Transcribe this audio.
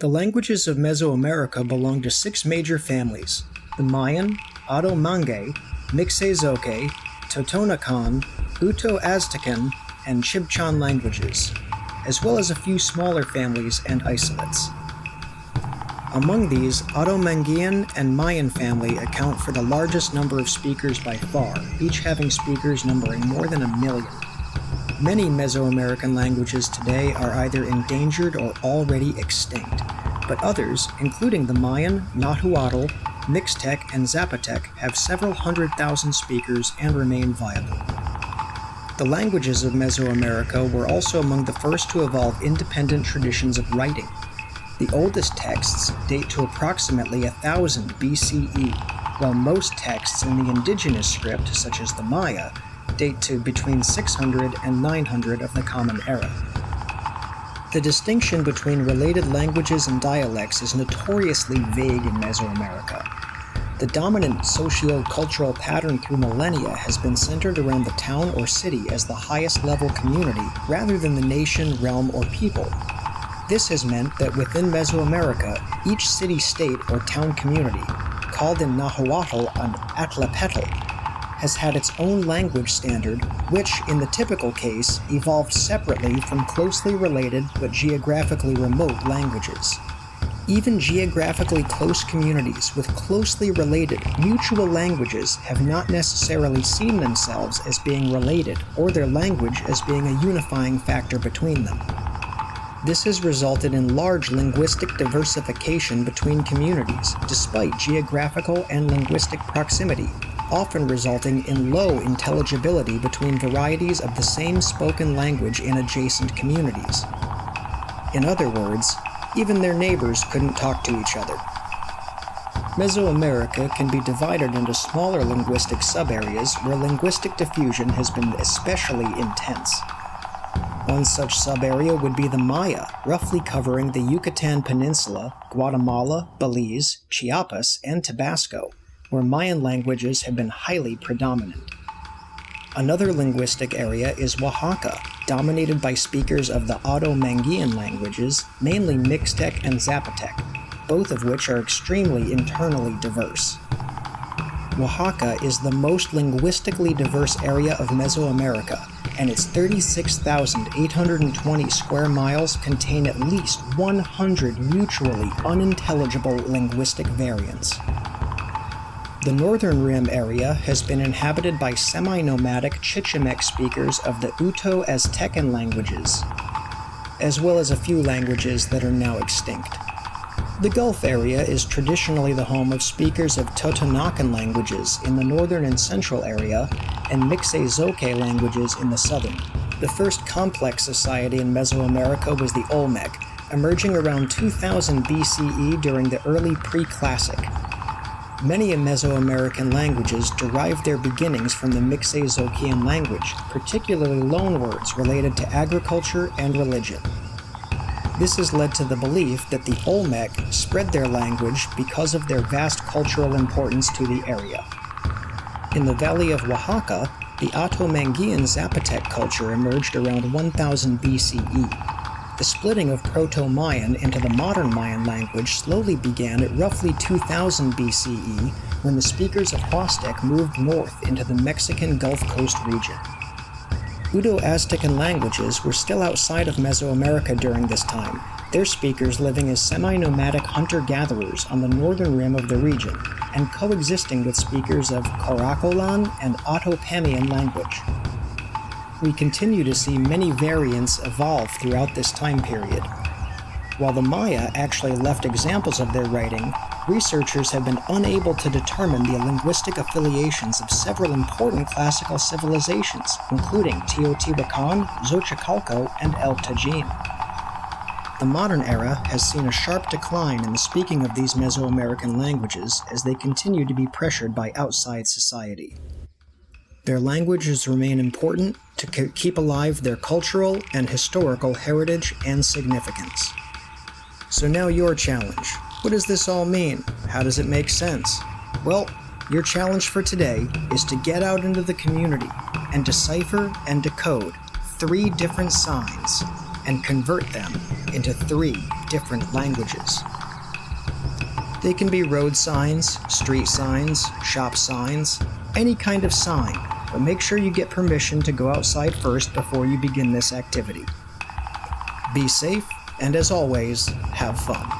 The languages of Mesoamerica belong to 6 major families: the Mayan, Oto-Mangue, Mixtezoque, Totonacan, Uto-Aztecan, and Chibchan languages, as well as a few smaller families and isolates. Among these, Oto-Manguean and Mayan family account for the largest number of speakers by far, each having speakers numbering more than 1 million. Many Mesoamerican languages today are either endangered or already extinct, but others, including the Mayan, Nahuatl, Mixtec, and Zapotec, have several 100,000 speakers and remain viable. The languages of Mesoamerica were also among the first to evolve independent traditions of writing. The oldest texts date to approximately 1000 BCE, while most texts in the indigenous script, such as the Maya, date to between 600 and 900 of the Common Era. The distinction between related languages and dialects is notoriously vague in Mesoamerica. The dominant socio-cultural pattern through millennia has been centered around the town or city as the highest level community rather than the nation, realm, or people. This has meant that within Mesoamerica, each city-state or town community, called in Nahuatl an Atlapetl, has had its own language standard, which, in the typical case, evolved separately from closely related but geographically remote languages. Even geographically close communities with closely related, mutual languages have not necessarily seen themselves as being related or their language as being a unifying factor between them. This has resulted in large linguistic diversification between communities, despite geographical and linguistic proximity, often resulting in low intelligibility between varieties of the same spoken language in adjacent communities. In other words, even their neighbors couldn't talk to each other. Mesoamerica can be divided into smaller linguistic sub-areas where linguistic diffusion has been especially intense. One such sub-area would be the Maya, roughly covering the Yucatan Peninsula, Guatemala, Belize, Chiapas, and Tabasco, where Mayan languages have been highly predominant. Another linguistic area is Oaxaca, dominated by speakers of the Oto-Manguean languages, mainly Mixtec and Zapotec, both of which are extremely internally diverse. Oaxaca is the most linguistically diverse area of Mesoamerica, and its 36,820 square miles contain at least 100 mutually unintelligible linguistic variants. The northern rim area has been inhabited by semi-nomadic Chichimex speakers of the Uto-Aztecan languages, as well as a few languages that are now extinct. The Gulf area is traditionally the home of speakers of Totonacan languages in the northern and central area, and Mixtezoque languages in the southern. The first complex society in Mesoamerica was the Olmec, emerging around 2000 BCE during the early pre-classic. Many Mesoamerican languages derive their beginnings from the Mixtezoquean language, particularly loanwords related to agriculture and religion. This has led to the belief that the Olmec spread their language because of their vast cultural importance to the area. In the Valley of Oaxaca, the Oto-Manguean Zapotec culture emerged around 1000 BCE. The splitting of Proto-Mayan into the modern Mayan language slowly began at roughly 2000 BCE when the speakers of Huastec moved north into the Mexican Gulf Coast region. Uto-Aztecan languages were still outside of Mesoamerica during this time, their speakers living as semi-nomadic hunter-gatherers on the northern rim of the region, and coexisting with speakers of Coracolan and Oto-Pamian language. We continue to see many variants evolve throughout this time period. While the Maya actually left examples of their writing, researchers have been unable to determine the linguistic affiliations of several important classical civilizations, including Teotihuacan, Xochicalco, and El Tajin. The modern era has seen a sharp decline in the speaking of these Mesoamerican languages as they continue to be pressured by outside society. Their languages remain important to keep alive their cultural and historical heritage and significance. So now your challenge. What does this all mean? How does it make sense? Well, your challenge for today is to get out into the community and decipher and decode 3 different signs and convert them into 3 different languages. They can be road signs, street signs, shop signs, any kind of sign, but make sure you get permission to go outside first before you begin this activity. Be safe, and as always, have fun.